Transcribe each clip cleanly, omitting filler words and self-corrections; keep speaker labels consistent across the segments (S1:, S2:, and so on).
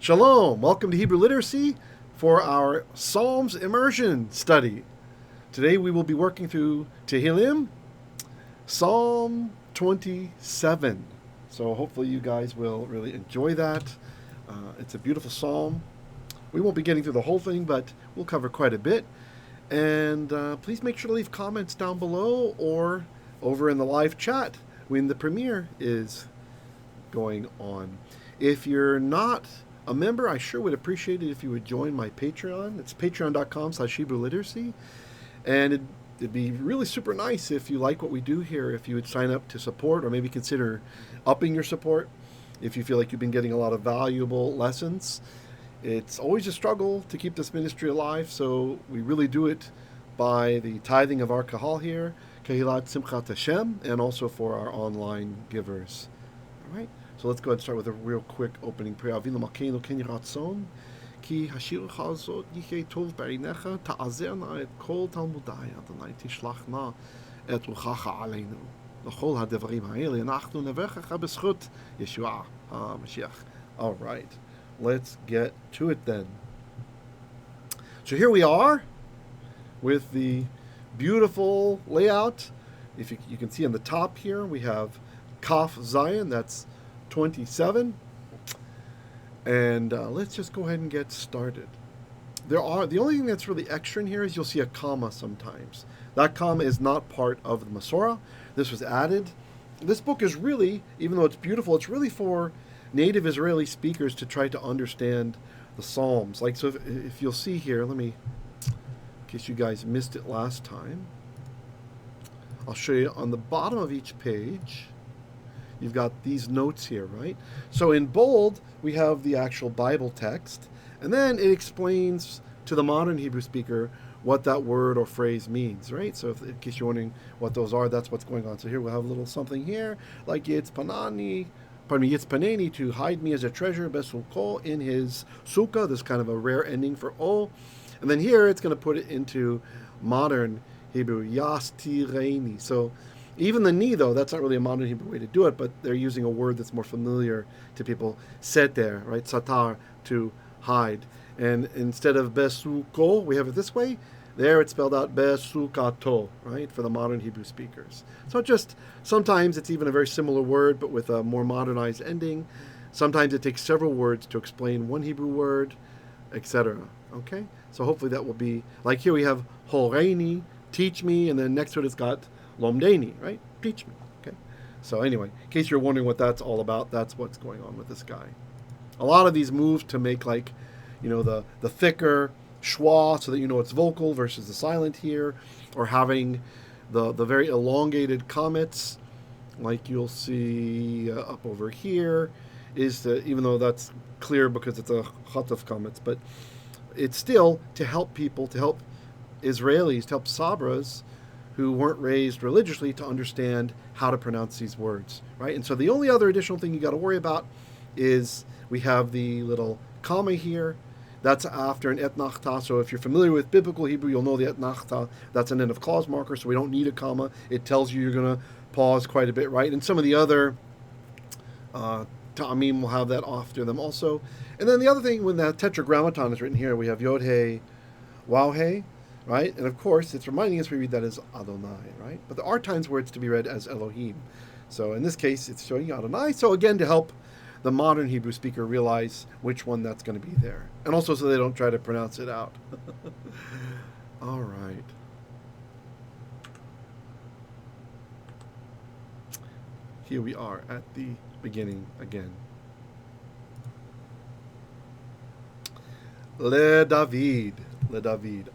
S1: Shalom! Welcome to Hebrew Literacy for our Psalms Immersion study. Today we will be working through Tehillim, Psalm 27. So hopefully you guys will really enjoy that. It's a beautiful psalm. We won't be getting through the whole thing, but we'll cover quite a bit. And please make sure to leave comments down below or over in the live chat when the premiere is going on. If you're not a member, I sure would appreciate it if you would join my Patreon. It's patreon.com/Hebrew Literacy. And it'd be really super nice if you like what we do here, if you would sign up to support or maybe consider upping your support if you feel like you've been getting a lot of valuable lessons. It's always a struggle to keep this ministry alive, so we really do it by the tithing of our kahal here, Kehilat Simchat Hashem, and also for our online givers. All right? So let's go ahead and start with a real quick opening prayer. Avinu Malkeinu ken yiratzon, ki hashircha hazot yichei tov b'einecha, ta'azerna et kol talmudai, Adonai tishlachna et ruchacha aleinu. L'chol hadevrim ha'eli, anachnu nevechecha b'schut Yeshua HaMashiach. All right, let's get to it then. So here we are with the beautiful layout. If you can see on the top here, we have Kaf Zion, that's 27, and let's just go ahead and get started. The only thing that's really extra in here is you'll see a comma sometimes. That comma is not part of the Masorah. This was added. This book is really, even though it's beautiful, it's really for native Israeli speakers to try to understand the Psalms. Like, so if you'll see here, let me, in case you guys missed it last time, I'll show you on the bottom of each page. You've got these notes here, right? So in bold, we have the actual Bible text, and then it explains to the modern Hebrew speaker what that word or phrase means, right? So in case you're wondering what those are, that's what's going on. So here we'll have a little something here, like Yitzpanani, to hide me as a treasure, Besulko, in his sukkah, this kind of a rare ending for O. And then here it's going to put it into modern Hebrew, Yastireni. So even the ni, though, that's not really a modern Hebrew way to do it, but they're using a word that's more familiar to people. Seter, right? Satar, to hide. And instead of besuko, we have it this way. There it's spelled out besukato, right? For the modern Hebrew speakers. So just, sometimes it's even a very similar word, but with a more modernized ending. Sometimes it takes several words to explain one Hebrew word, etc. Okay? So hopefully that will be, like here we have horeini, teach me, and then next to it it's got Lomdeni, right? Teach me. Okay. So anyway, in case you're wondering what that's all about, that's what's going on with this guy. A lot of these move to make, like, you know, the thicker schwa so that you know it's vocal versus the silent here, or having the very elongated comets, like you'll see up over here, is that even though that's clear because it's a chataf comets, but it's still to help people, to help Israelis, to help Sabras who weren't raised religiously to understand how to pronounce these words, right? And so the only other additional thing you got to worry about is we have the little comma here. That's after an etnachta. So if you're familiar with biblical Hebrew, you'll know the etnachta. That's an end of clause marker, so we don't need a comma. It tells you you're going to pause quite a bit, right? And some of the other ta'amim will have that after them also. And then the other thing, when the tetragrammaton is written here, we have yod-he, waw-he, right? And of course, it's reminding us we read that as Adonai, right? But there are times where it's to be read as Elohim. So in this case, it's showing Adonai. So again, to help the modern Hebrew speaker realize which one that's going to be there. And also so they don't try to pronounce it out. All right. Here we are at the beginning again. Le David,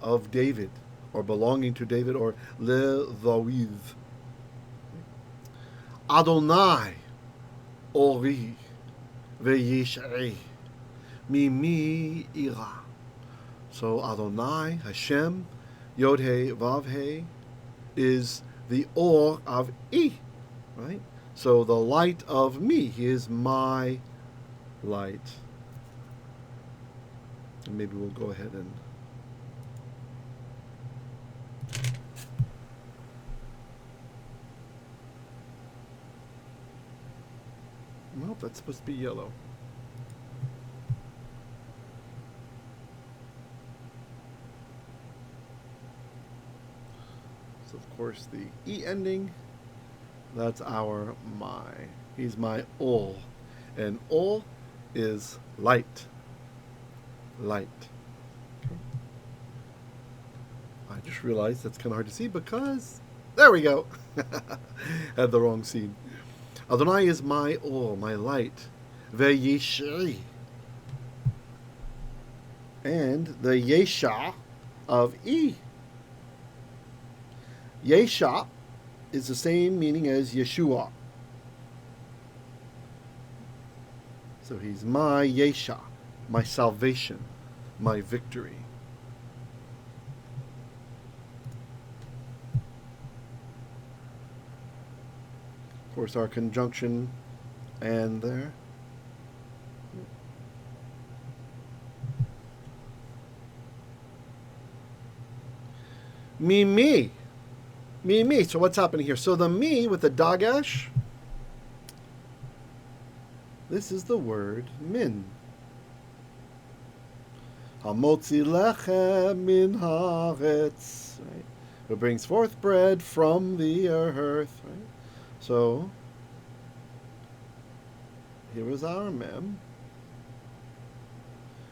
S1: of David, or belonging to David, or Le David. Adonai, Ori, Veyish'ei, Mimi Ira. So Adonai, Hashem, Yod-He, Vav-He, is the Or of I, right? So the light of me, he is my light. And maybe we'll go ahead and nope, that's supposed to be yellow. of course, the E ending. That's our my. He's my ol. And ol is light. Light. Okay. I just realized that's kind of hard to see because, there we go. Had the wrong scene. Adonai is my ol, my light. Ve'yishri. And the yesha of E. Yesha is the same meaning as Yeshua. So he's my yesha, my salvation, my victory. Of course, our conjunction and there. Me. So what's happening here? So the me with the dagesh, this is the word min. Hamotzi lechem min haaretz. Right? Who brings forth bread from the earth. Right? So here is our mem.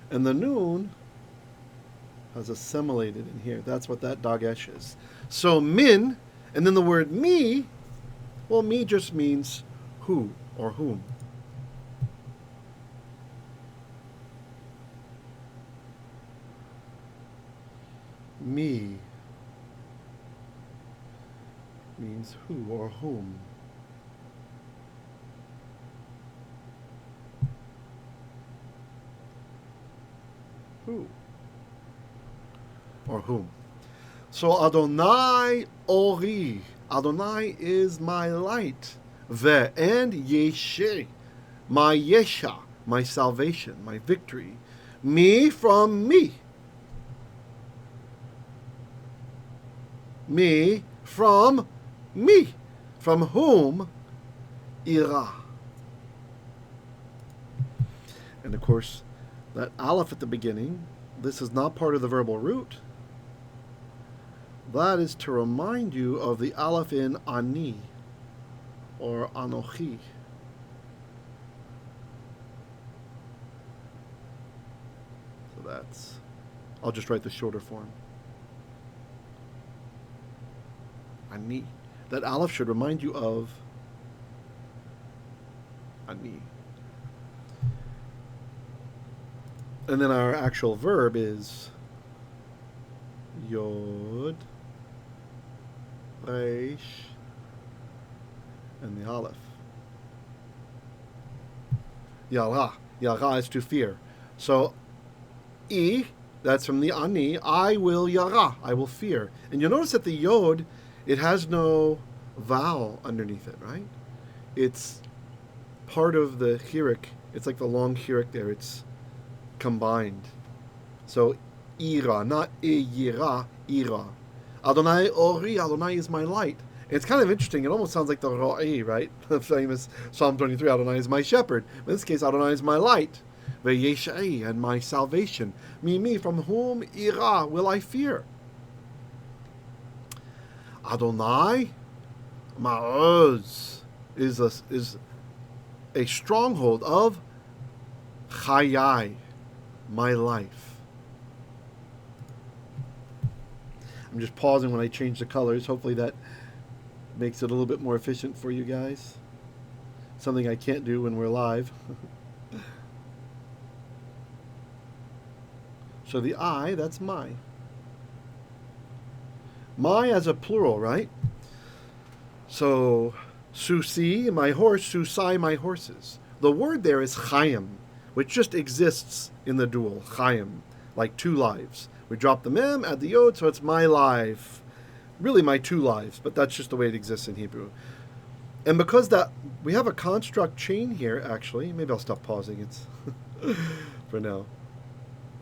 S1: And the noon has assimilated in here. That's what that dagesh is. So min, and then the word me, well, me just means who or whom. Me means who or whom. Who or whom. So Adonai Ori. Adonai is my light. Ve and Yeshe, my Yesha, my salvation, my victory. Me from me. Me from me. From whom? Ira. And of course, that aleph at the beginning, this is not part of the verbal root. That is to remind you of the aleph in ani or anochi. So that's, I'll just write the shorter form. Ani. That aleph should remind you of ani. And then our actual verb is yod, reish, and the aleph. Yara. Yara is to fear. So, E, that's from the ani, I will yara, I will fear. And you'll notice that the yod, it has no vowel underneath it, right? It's part of the chirik. It's like the long chirik there. It's combined. So, ira, not yira, ira. Adonai ori, Adonai is my light. And it's kind of interesting. It almost sounds like the ro'i, right? The famous Psalm 23, Adonai is my shepherd. In this case, Adonai is my light. Ve'yeshai, and my salvation. Me, from whom ira will I fear? Adonai, ma'oz, is a stronghold of Chayai, my life. I'm just pausing when I change the colors. Hopefully that makes it a little bit more efficient for you guys. Something I can't do when we're live. So the I, that's my. My as a plural, right? So, Susi, my horse, Susai, my horses. The word there is Chaim, which just exists in the dual, Chaim, like two lives. We drop the mem, add the yod, so it's my life. Really my two lives, but that's just the way it exists in Hebrew. And because that, we have a construct chain here, actually. Maybe I'll stop pausing, it's for now.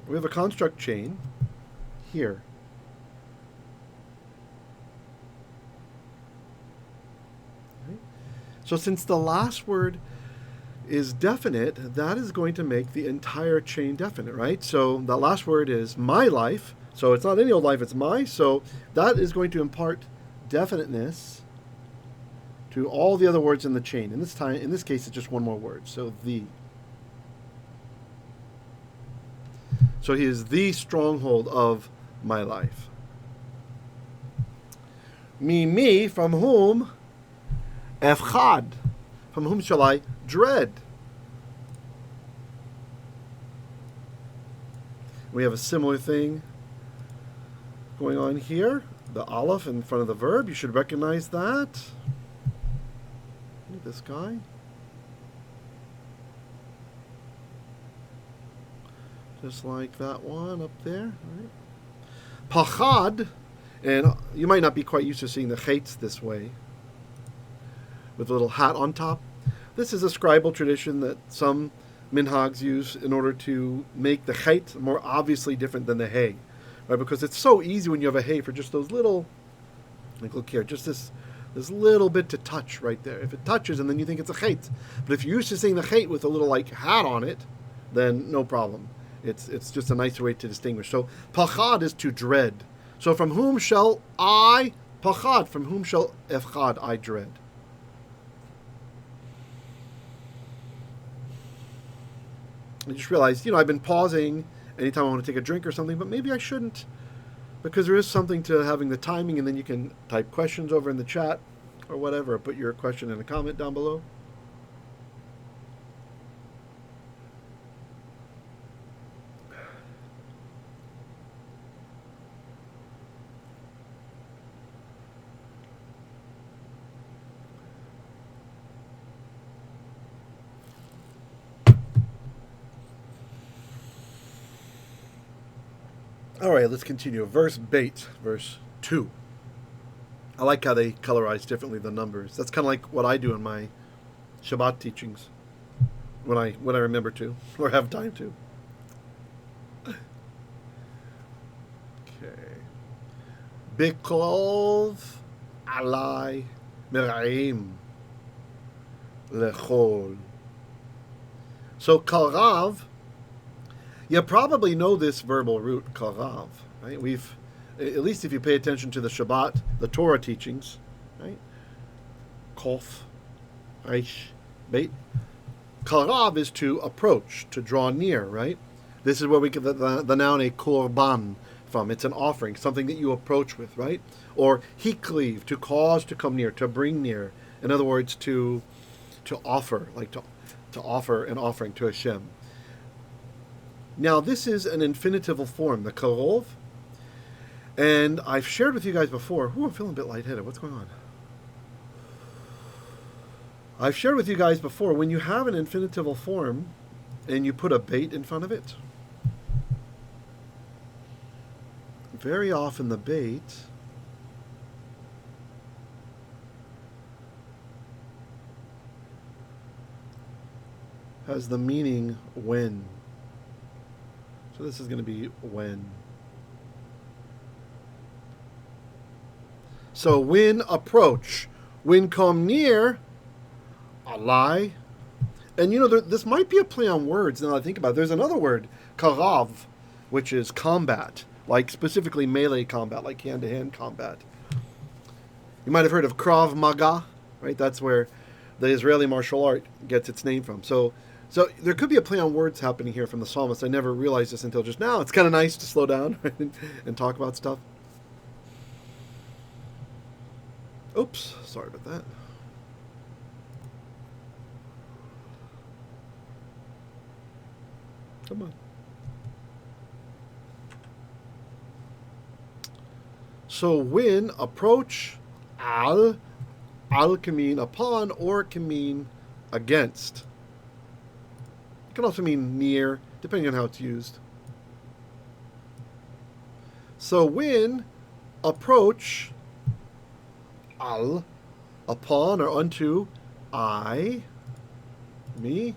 S1: We have a construct chain here. So since the last word is definite, that is going to make the entire chain definite, right? So the last word is my life. So it's not any old life, it's my. So that is going to impart definiteness to all the other words in the chain. In this case, it's just one more word. So the. So he is the stronghold of my life. Me, from whom? Efchad, from whom shall I dread? We have a similar thing going on here. The aleph in front of the verb. You should recognize that. Look at this guy. Just like that one up there. Right. Pachad, and you might not be quite used to seeing the chaitz this way, with a little hat on top. This is a scribal tradition that some minhags use in order to make the chait more obviously different than the hey, right? Because it's so easy when you have a hey for just those little, like look here, just this little bit to touch right there. If it touches and then you think it's a chait, but if you're used to seeing the chait with a little like hat on it, then no problem. It's just a nicer way to distinguish. So pachad is to dread. So from whom shall I pachad? From whom shall efchad I dread? I just realized, I've been pausing anytime I want to take a drink or something, but maybe I shouldn't, because there is something to having the timing, and then you can type questions over in the chat or whatever. Put your question in a comment down below. All right, let's continue. Verse 2. I like how they colorize differently the numbers. That's kind of like what I do in my Shabbat teachings when I remember to or have time to. Okay. Bikov alai meraim lechol. So karav. You probably know this verbal root, karav, right? At least if you pay attention to the Shabbat, the Torah teachings, right? Kof, Aish, Beit. Karav is to approach, to draw near, right? This is where we get the noun a korban from. It's an offering, something that you approach with, right? Or hiklev, to cause to come near, to bring near. In other words, to offer, like to offer an offering to Hashem. Now, this is an infinitival form, the karov, and I've shared with you guys before. I'm feeling a bit lightheaded. What's going on? I've shared with you guys before, when you have an infinitival form and you put a bait in front of it, very often the bait has the meaning when. So this is going to be when. So when approach, when come near, alai. And this might be a play on words now that I think about it. There's another word, karav, which is combat, like specifically melee combat, like hand-to-hand combat. You might have heard of Krav Maga, right? That's where the Israeli martial art gets its name from. So there could be a play on words happening here from the psalmist. I never realized this until just now. It's kind of nice to slow down and talk about stuff. Oops, sorry about that. Come on. So when, approach, al can mean upon, or it can mean against. It can also mean near, depending on how it's used. So when, approach, al, upon or unto, I, me.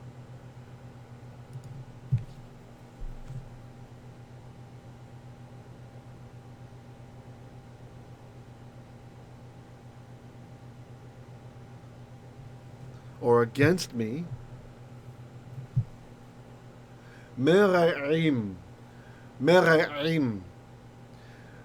S1: Or against me. Mera'im.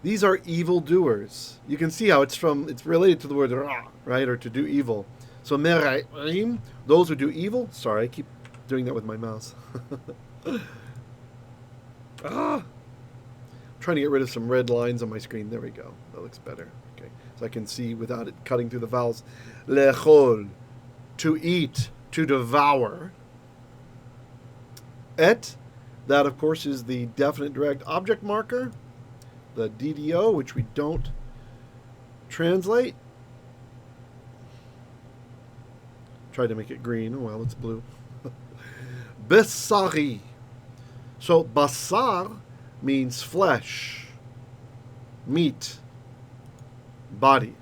S1: These are evildoers. You can see how it's related to the word ra, right, or to do evil. So mera'im, those who do evil. Sorry, I keep doing that with my mouse. Trying to get rid of some red lines on my screen. There we go. That looks better. Okay, so I can see without it cutting through the vowels. Lechol, to eat, to devour. Et, that of course is the definite direct object marker. The DDO, which we don't translate. Tried to make it green. Oh well, it's blue. Besari. So basar means flesh, meat, body.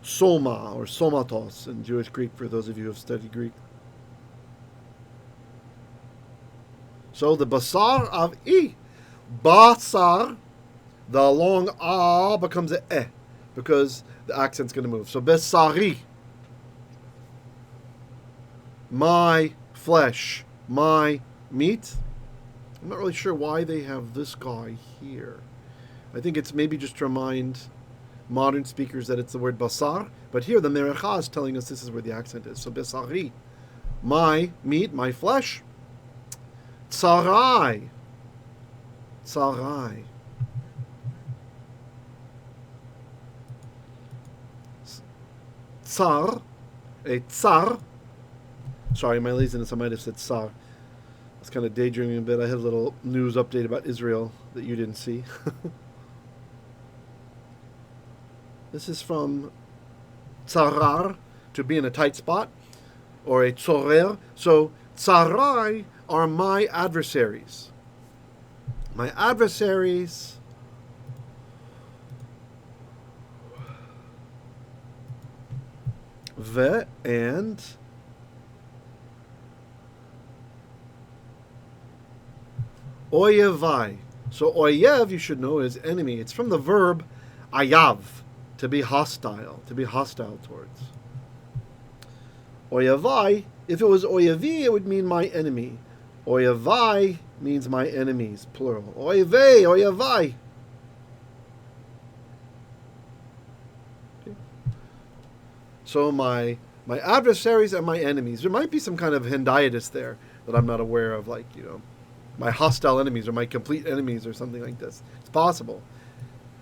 S1: Soma or somatos in Jewish Greek, for those of you who have studied Greek. So the basar of I. Basar, the long ah becomes a eh, because the accent's going to move. So besari, my flesh, my meat. I'm not really sure why they have this guy here. I think it's maybe just to remind modern speakers that it's the word basar, but here the Merecha is telling us this is where the accent is. So besari, my meat, my flesh. Tsarai, tsarai. Tsar, a tsar. Sorry, my laziness, I might have said tsar. I was kind of daydreaming a bit. I had a little news update about Israel that you didn't see. This is from tsarar, to be in a tight spot, or a tzorer. So tsarai are my adversaries. My adversaries and oyevai. So oyev, you should know, is enemy. It's from the verb ayav, to be hostile towards. Oyevai, if it was oyevi, it would mean my enemy. Oyevai means my enemies, plural. Oyevei, oyevai. Okay. So my adversaries and my enemies. There might be some kind of hendiatus there that I'm not aware of, like, my hostile enemies or my complete enemies or something like this. It's possible.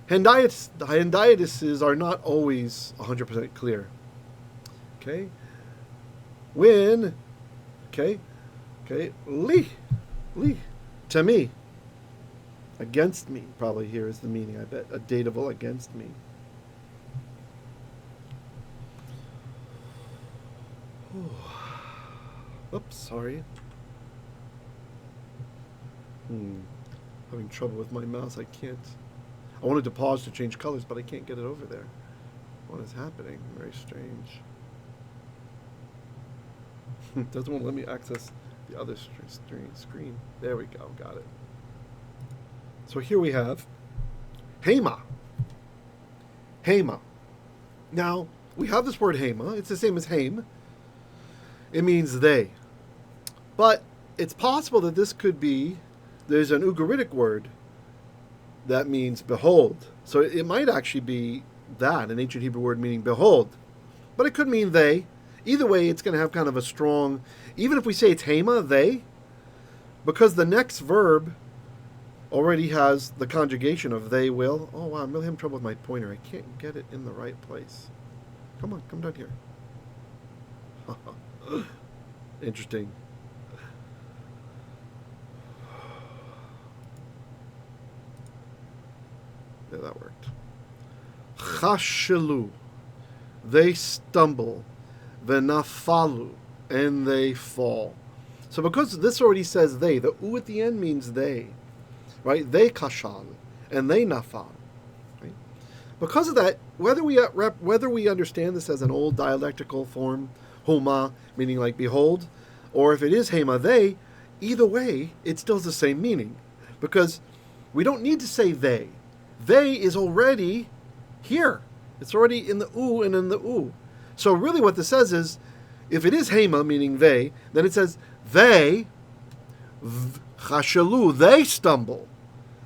S1: Hendiatuses are not always 100% clear. Okay? When, li, to me, against me, probably here is the meaning, I bet, a datable against me. Oops, sorry. Having trouble with my mouse, I can't. I wanted to pause to change colors, but I can't get it over there. What is happening? Very strange. Doesn't want to let me access the other screen. There we go, got it. So here we have hema. Hema. Now, we have this word hema. It's the same as haim. It means they. But it's possible that this could be, there's an Ugaritic word that means behold. So it might actually be that, an ancient Hebrew word meaning behold. But it could mean they. Either way, it's going to have kind of a strong, even if we say it's hema, they, because the next verb already has the conjugation of they will. Oh, wow, I'm really having trouble with my pointer. I can't get it in the right place. Come on, come down here. Interesting. Yeah, that worked. Chashelu, they stumble. Venafalu, and they fall. So because this already says they, the u at the end means they, right? They kashal, and they nafal. Right? Because of that, whether we understand this as an old dialectical form, homa, meaning like behold, or if it is hema, they, either way, it still has the same meaning. Because we don't need to say they. They is already here. It's already in the u and in the u. So really what this says is, if it is hema, meaning they, then it says they, chashalu, they stumble.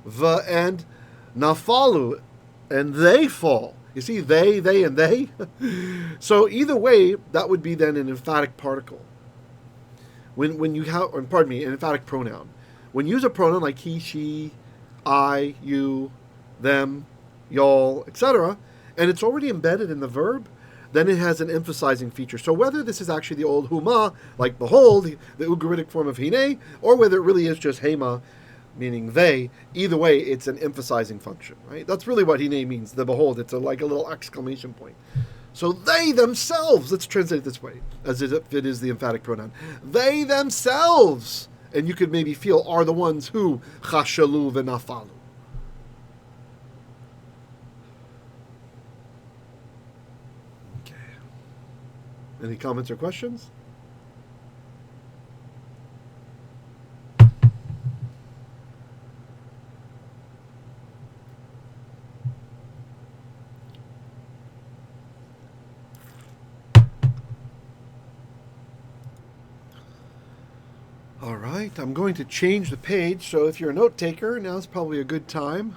S1: V and nafalu, and they fall. You see, they, and they. So either way, that would be then an emphatic particle. When you have, or pardon me, an emphatic pronoun. When you use a pronoun like he, she, I, you, them, y'all, etc., and it's already embedded in the verb, then it has an emphasizing feature. So whether this is actually the old huma, like behold, the Ugaritic form of hine, or whether it really is just hema, meaning they, either way, it's an emphasizing function, right? That's really what hine means, the behold. It's like a little exclamation point. So they themselves, let's translate it this way, as if it is the emphatic pronoun. They themselves, and you could maybe feel, are the ones who chashalu v'nafalu. Okay. Any comments or questions? All right, I'm going to change the page, so if you're a note taker, now's probably a good time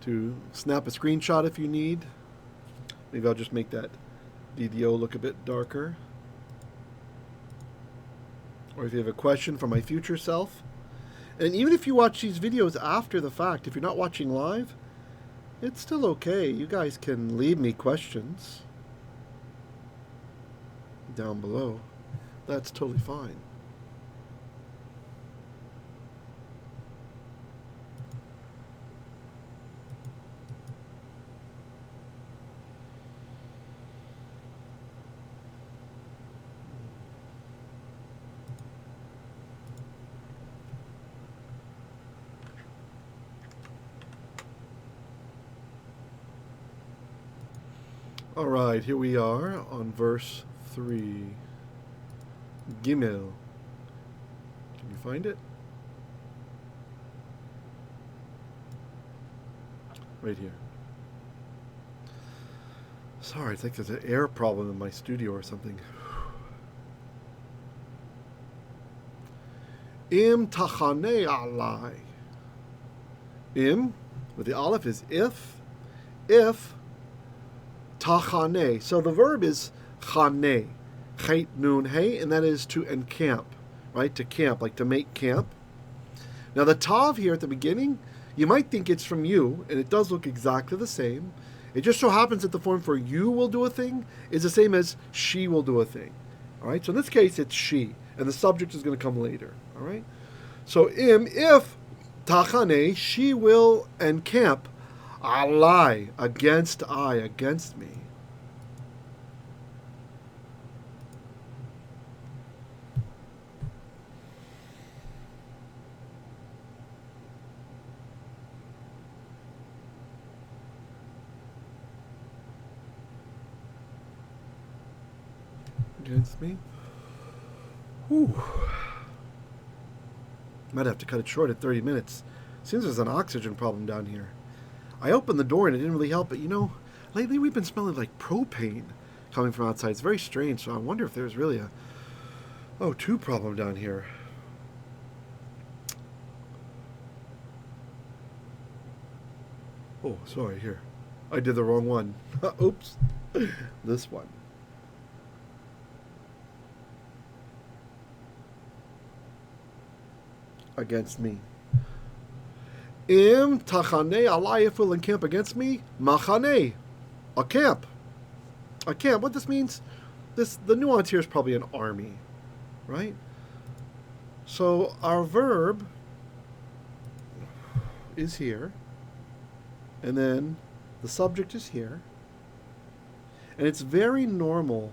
S1: to snap a screenshot if you need. Maybe I'll just make that DDO look a bit darker. Or if you have a question for my future self. And even if you watch these videos after the fact, if you're not watching live, it's still okay. You guys can leave me questions down below. That's totally fine. All right, here we are on verse 3. Gimel. Can you find it? Right here. Sorry, I think there's an air problem in my studio or something. Im tachane alai. Im, with the aleph, is if tachane. So the verb is chane, chet nun hey, and that is to encamp, right? To camp, like to make camp. Now the tav here at the beginning, you might think it's from you, and it does look exactly the same. It just so happens that the form for you will do a thing is the same as she will do a thing. All right, so in this case it's she, and the subject is going to come later. All right, so if tachane, she will encamp alai, against I, against me. Against me? Whew. Might have to cut it short at 30 minutes. Seems there's an oxygen problem down here. I opened the door and it didn't really help, but you know, lately we've been smelling like propane coming from outside. It's very strange, so I wonder if there's really a O2 problem down here. Oh, sorry, here. I did the wrong one. Oops. This one. Against me. Im tachane alai, if will encamp against me, machane, a camp. A camp. What this means, the nuance here is probably an army, right? So our verb is here, and then the subject is here, and it's very normal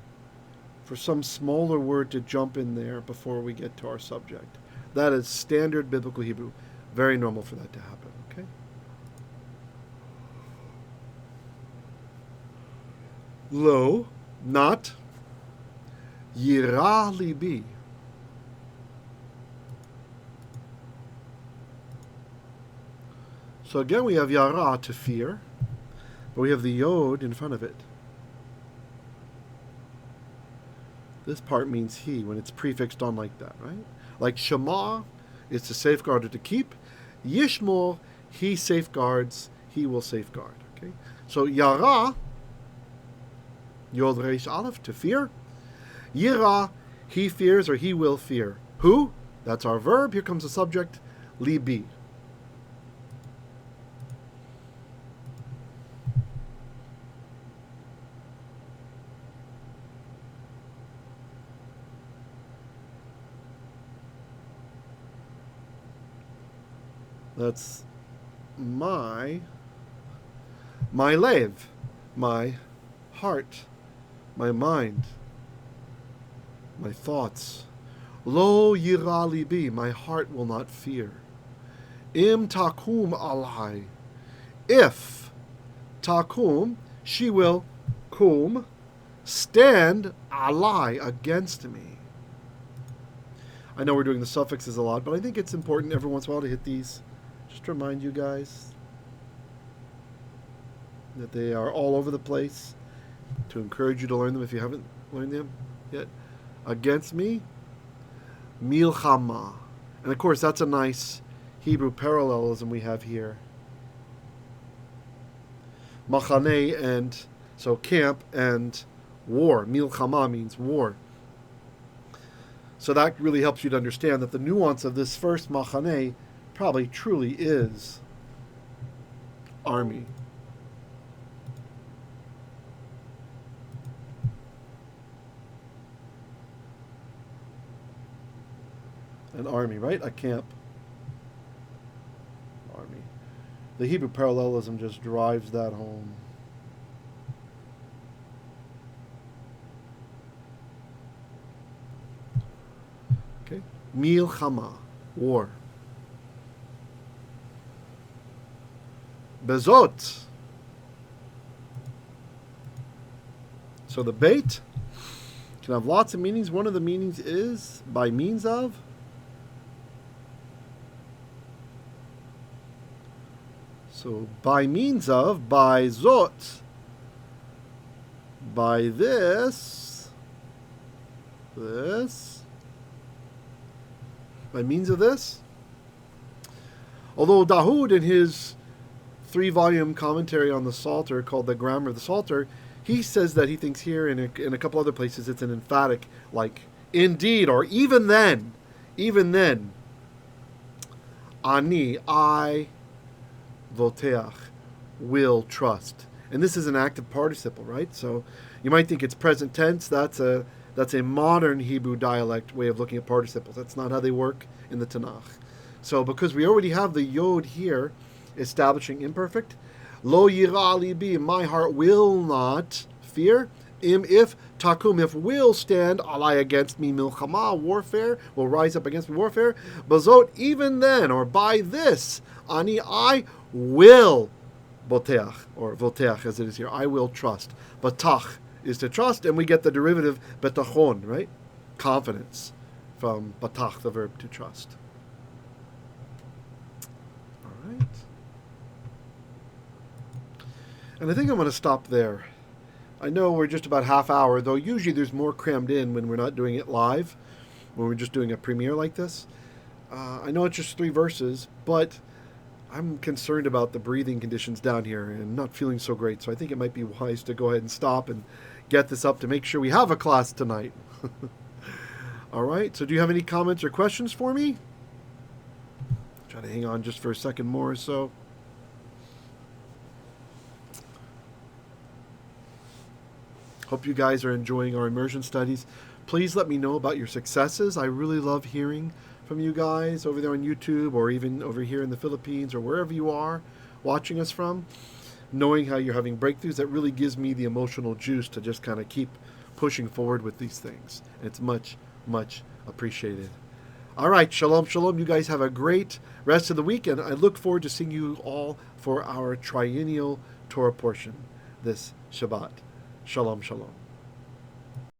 S1: for some smaller word to jump in there before we get to our subject. That is standard biblical Hebrew. Very normal for that to happen, okay? Lo, not, yira libi. So again we have yara, to fear, but we have the yod in front of it. This part means he when it's prefixed on like that, right? Like Shema is to safeguard or to keep. Yishmor, he safeguards, he will safeguard. Okay, so yara, yod reish aleph, to fear. Yira, he fears or he will fear. Who? That's our verb. Here comes the subject, libi. That's my lev, my heart, my mind, my thoughts. Lo yira libi, my heart will not fear. Im takum alai, if takum, she will kum, stand alai, against me. I know we're doing the suffixes a lot, but I think it's important every once in a while to hit these. Just to remind you guys that they are all over the place, to encourage you to learn them if you haven't learned them yet. Against me, milchama. And of course, that's a nice Hebrew parallelism we have here. Machane, and so camp, and war. Milchama means war. So that really helps you to understand that the nuance of this first machane probably truly is army. An army, right? A camp. Army. The Hebrew parallelism just drives that home. Okay. Milchama, war. Bezot. So the bait can have lots of meanings. One of the meanings is by means of. So by means of, by zot, by this, by means of this. Although Dahood, in his 3-volume commentary on the Psalter called The Grammar of the Psalter, he says that he thinks here in a couple other places it's an emphatic, like indeed, or even then, ani, I, voteach, will trust. And this is an active participle, right? So you might think it's present tense. That's a modern Hebrew dialect way of looking at participles. That's not how they work in the Tanakh. So because we already have the yod here establishing imperfect, lo yira libi, my heart will not fear. If takum, if will stand alai, against me, milchama, warfare, will rise up against me, warfare. Bazot, even then, or by this, ani, I will boteach, or voteach as it is here, I will trust. Batach is to trust, and we get the derivative betachon, right? Confidence, from batach, the verb to trust. All right. And I think I'm going to stop there. I know we're just about half hour, though usually there's more crammed in when we're not doing it live, when we're just doing a premiere like this. I know it's just 3 verses, but I'm concerned about the breathing conditions down here and not feeling so great, so I think it might be wise to go ahead and stop and get this up to make sure we have a class tonight. All right, so do you have any comments or questions for me? Try to hang on just for a second more or so. Hope you guys are enjoying our immersion studies. Please let me know about your successes. I really love hearing from you guys over there on YouTube, or even over here in the Philippines, or wherever you are watching us from. Knowing how you're having breakthroughs, that really gives me the emotional juice to just kind of keep pushing forward with these things. It's much, much appreciated. All right, shalom, shalom. You guys have a great rest of the week, and I look forward to seeing you all for our triennial Torah portion this Shabbat. Shalom, shalom.